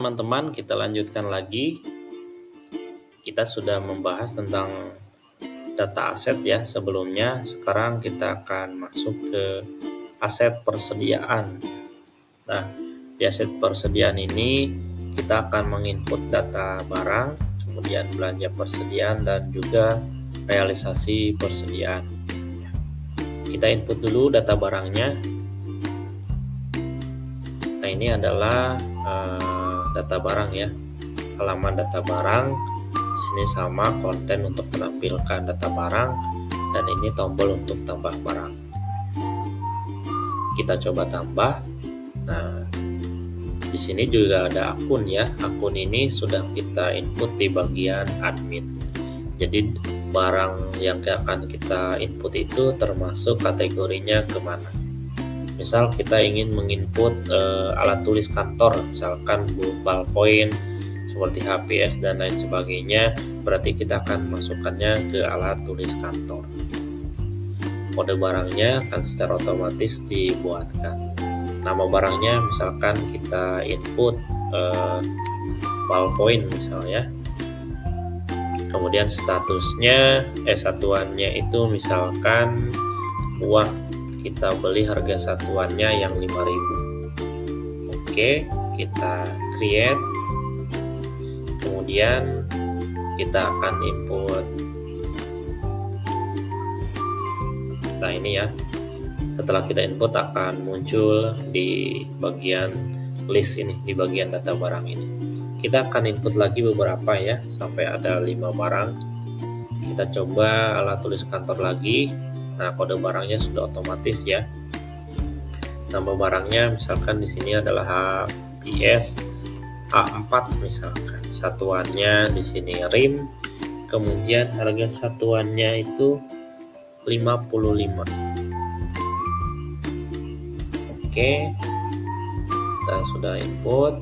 Teman-teman, kita lanjutkan lagi. Kita sudah membahas tentang data aset ya sebelumnya. Sekarang kita akan masuk ke aset persediaan. Nah, di aset persediaan ini kita akan menginput data barang, kemudian belanja persediaan dan juga realisasi persediaan. Kita input dulu data barangnya. Nah, ini adalah data barang ya, halaman data barang. Sini sama konten untuk menampilkan data barang, dan ini tombol untuk tambah barang. Kita coba tambah. Nah, di sini juga ada akun ya. Akun ini sudah kita input di bagian admin. Jadi barang yang akan kita input itu termasuk kategorinya kemana. Misal kita ingin menginput alat tulis kantor, misalkan ballpoint seperti HPS dan lain sebagainya, berarti kita akan masukkannya ke alat tulis kantor. Kode barangnya akan secara otomatis dibuatkan. Nama barangnya misalkan kita input ballpoint misalnya. Kemudian statusnya satuannya itu misalkan uang. Kita beli harga satuannya yang 5.000. Oke, kita create. Kemudian kita akan input. Nah, ini ya. Setelah kita input akan muncul di bagian list ini, di bagian data barang ini. Kita akan input lagi beberapa ya, sampai ada 5 barang. Kita coba alat tulis kantor lagi. Nah, kode barangnya sudah otomatis ya. Nama barangnya misalkan di sini adalah HPS A4 misalkan. Satuannya di sini rim. Kemudian harga satuannya itu 55. Oke. Kita sudah input.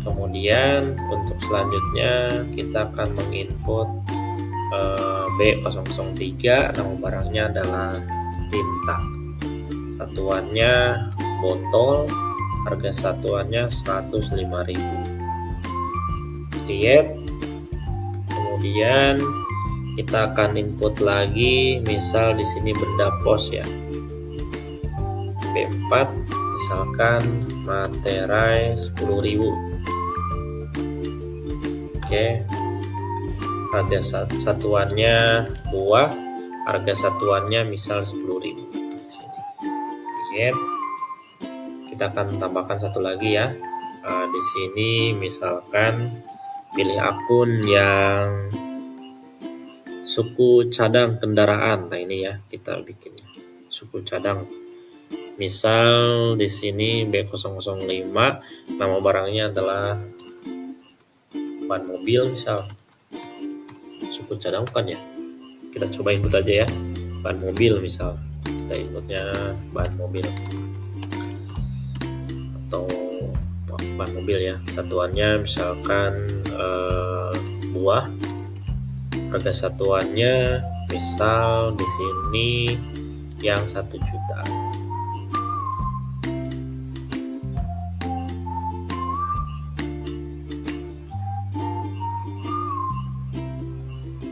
Kemudian untuk selanjutnya kita akan menginput B003, nama barangnya adalah tinta. Satuannya botol, harga satuannya 105.000. Create. Kemudian kita akan input lagi, misal di sini benda pos ya. B4 misalkan materai 10.000. Oke. Harga satuannya buah, harga satuannya misal 10.000. Kita akan tambahkan satu lagi ya. Di sini misalkan pilih akun yang suku cadang kendaraan. Nah, ini ya kita bikin suku cadang. Misal di sini B005, nama barangnya adalah ban mobil misal. Suku cadang kan ya, kita coba input aja ya, ban mobil misal. Kita inputnya ban mobil atau ban mobil ya. Satuannya misalkan buah, harga satuannya misal di sini yang 1 juta.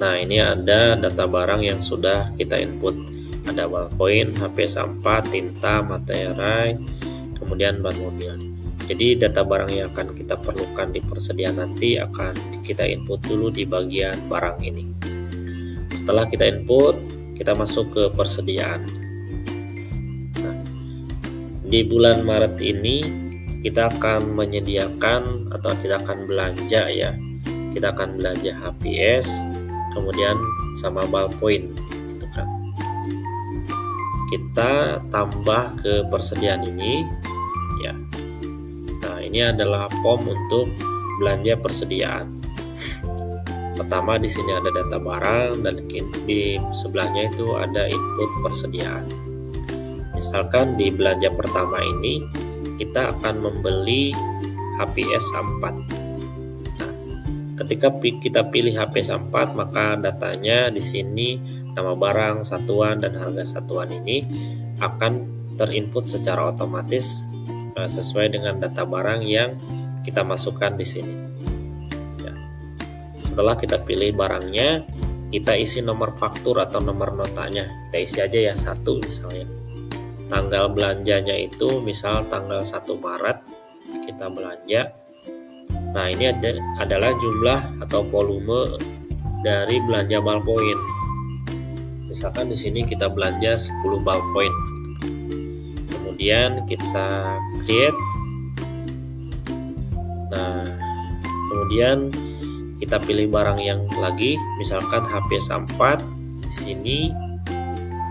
Nah, ini ada data barang yang sudah kita input. Ada ballpoint, HPS A4, tinta, materai, kemudian ban mobil. Jadi data barang yang akan kita perlukan di persediaan nanti akan kita input dulu di bagian barang ini. Setelah kita input, kita masuk ke persediaan. Nah, di bulan Maret ini kita akan menyediakan atau kita akan belanja ya. Kita akan belanja HPS, kemudian sama ballpoint gitu kan. Kita tambah ke persediaan ini ya. Nah, ini adalah form untuk belanja persediaan. Pertama di sini ada data barang, dan di sebelahnya itu ada input persediaan. Misalkan di belanja pertama ini kita akan membeli HPS A4. Ketika kita pilih HPS A4, maka datanya di sini nama barang, satuan, dan harga satuan ini akan terinput secara otomatis sesuai dengan data barang yang kita masukkan di sini. Ya. Setelah kita pilih barangnya, kita isi nomor faktur atau nomor notanya. Kita isi aja ya 1 misalnya. Tanggal belanjanya itu misal tanggal 1 Maret kita belanja. Nah, ini adalah jumlah atau volume dari belanja ballpoint. Misalkan di sini kita belanja 10 ballpoint. Kemudian kita create. Nah, kemudian kita pilih barang yang lagi, misalkan HPS 4. Di sini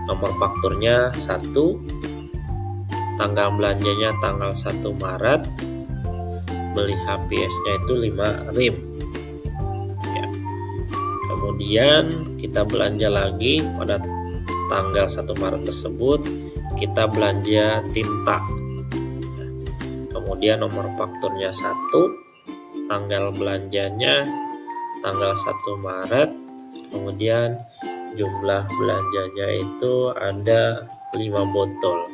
nomor fakturnya 1, tanggal belanjanya tanggal 1 Maret, beli HPS-nya itu 5 rim. Ya. Kemudian kita belanja lagi pada tanggal 1 Maret tersebut, kita belanja tinta. Kemudian nomor fakturnya 1, tanggal belanjanya tanggal 1 Maret, kemudian jumlah belanjanya itu ada 5 botol.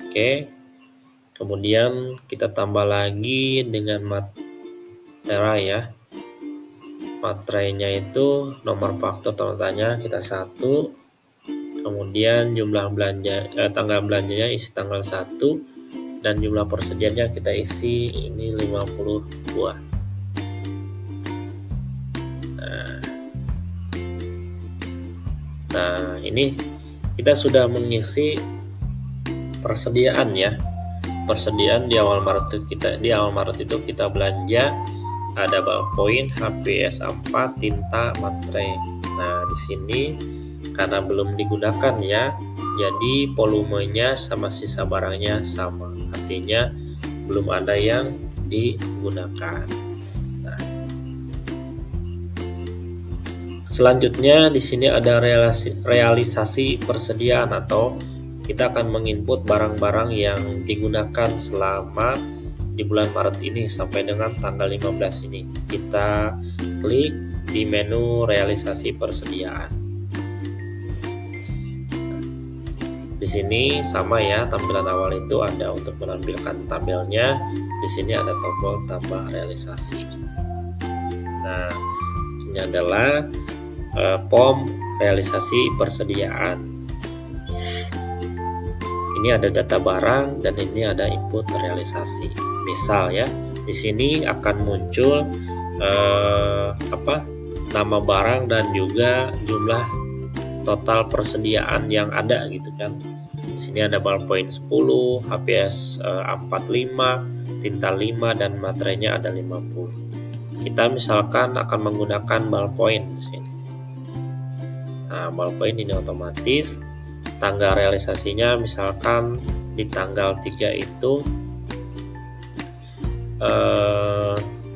Oke. Kemudian kita tambah lagi dengan materai ya. Materainya itu nomor faktur tanya kita 1. Kemudian jumlah tanggal belanjanya isi tanggal 1 dan jumlah persediaannya kita isi ini 50 buah. Nah, ini kita sudah mengisi persediaan ya. Persediaan di awal Maret itu kita belanja ada ballpoint, HPS 4, tinta, materai. Nah, di sini karena belum digunakan ya, jadi volumenya sama sisa barangnya sama. Artinya belum ada yang digunakan. Nah, selanjutnya di sini ada realisasi persediaan atau kita akan menginput barang-barang yang digunakan selama di bulan Maret ini sampai dengan tanggal 15 ini. Kita klik di menu realisasi persediaan. Di sini sama ya, tampilan awal itu ada untuk menampilkan tabelnya. Di sini ada tombol tambah realisasi. Nah, ini adalah form realisasi persediaan. Ini ada data barang dan ini ada input realisasi. Misal ya, di sini akan muncul nama barang dan juga jumlah total persediaan yang ada gitu kan. Di sini ada ballpoint 10, HPS 45, tinta 5 dan materainya ada 50. Kita misalkan akan menggunakan ballpoint di sini. Nah, ballpoint ini otomatis tanggal realisasinya misalkan di tanggal 3 itu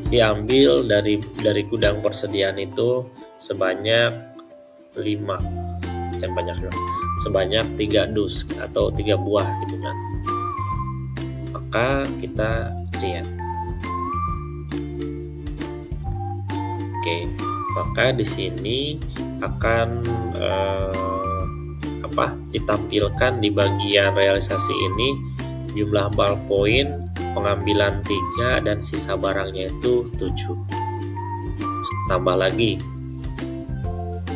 diambil dari gudang persediaan itu sebanyak 3 dus atau 3 buah gitu kan. Maka kita create. Oke, maka di sini akan ditampilkan di bagian realisasi ini jumlah ballpoint, pengambilan 3 dan sisa barangnya itu 7. Tambah lagi.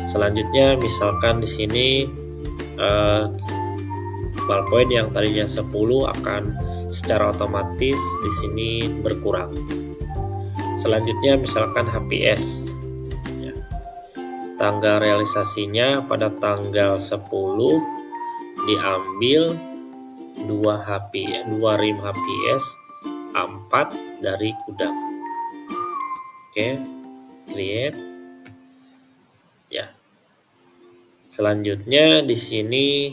Selanjutnya misalkan di sini ballpoint yang tadinya 10 akan secara otomatis di sini berkurang. Selanjutnya misalkan HPS. Tanggal realisasinya pada tanggal 10 diambil 2 rim HPS 4 dari gudang. Oke, create. Ya. Selanjutnya di sini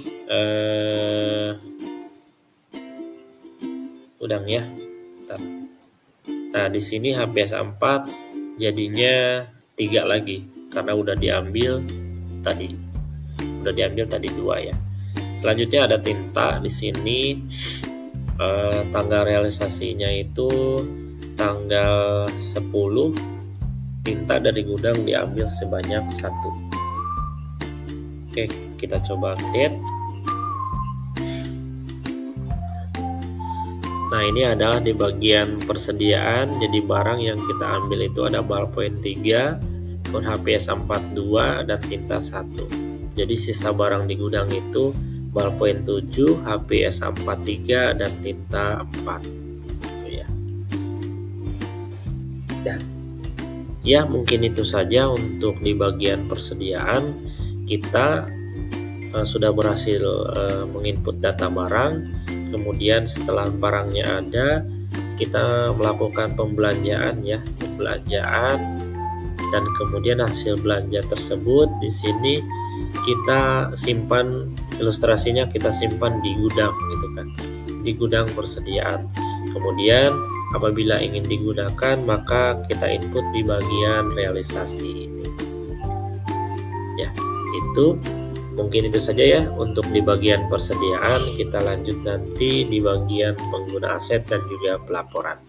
udang ya. Bentar. Nah, di sini HPS 4 jadinya 3 lagi karena udah diambil tadi 2 ya. Selanjutnya ada tinta di sini. Tanggal realisasinya itu tanggal 10, tinta dari gudang diambil sebanyak 1. Oke, kita coba update. Nah, ini adalah di bagian persediaan. Jadi barang yang kita ambil itu ada ballpoint 3, kemudian HPS 42 dan tinta 1. Jadi sisa barang di gudang itu ballpoint 7, HPS 43 dan tinta 4. Ya. Dan ya, mungkin itu saja untuk di bagian persediaan. Kita sudah berhasil menginput data barang. Kemudian setelah barangnya ada, kita melakukan pembelanjaan ya, dan kemudian hasil belanja tersebut di sini kita simpan, ilustrasinya kita simpan di gudang gitu kan, di gudang persediaan. Kemudian apabila ingin digunakan maka kita input di bagian realisasi ini. Ya, itu mungkin itu saja ya untuk di bagian persediaan. Kita lanjut nanti di bagian pengguna aset dan juga pelaporan.